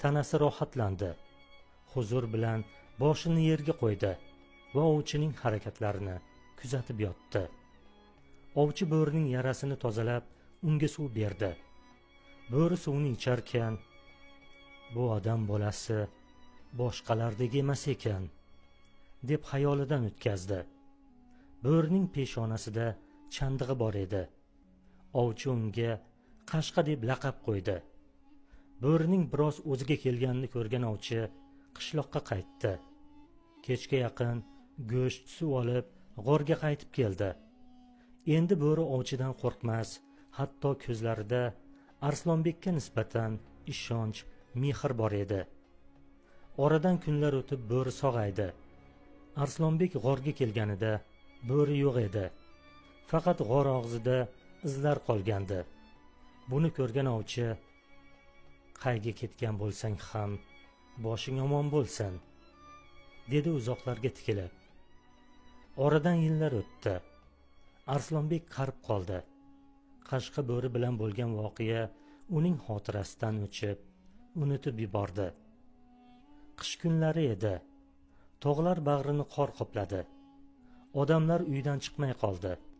tanasi rohatlandi. Huzur bilan boshini yerga qo'ydi va ovchining harakatlarini kuzatib yotdi. Ovchi bo'rining yarasini tozalab, unga suv berdi. Bo'ri suvni icharkan, bu odam bolasi boshqalardek emas ekan, deb xayolidan o'tkazdi. Bo'rining peshonasida chandig'i bor edi. Ovchi unga Qashqa deb laqab qo'ydi. Bo'rining biroz o'ziga kelganini ko'rgan ovchi qishloqqa qaytdi. Kechga yaqin go'sht suv olib g'orga qaytib keldi. Endi bo'ri ovchidan qo'rqmas, hatto ko'zlarida Arslonbekka nisbatan ishonch, mehr bor edi. Oradan kunlar o'tib bo'ri sog'aydi. Arslonbek g'orga kelganida bo'ri yo'q edi. Faqat g'or og'zida izlar qolgandi. Buni ko'rgan ovchi, qayga ketgan bo'lsang ham boshing omon bo'lsin, dedi uzoqlarga tikilib. Oradan yillar o'tdi. Arslonbek qarib qoldi. Qashqa bo'ri bilan bo'lgan voqea uning xotirasidan o'chib, unutib yubordi. Qish kunlari edi. Tog'lar bag'rini qor qopladi. Odamlar uydan chiqmay qoldi.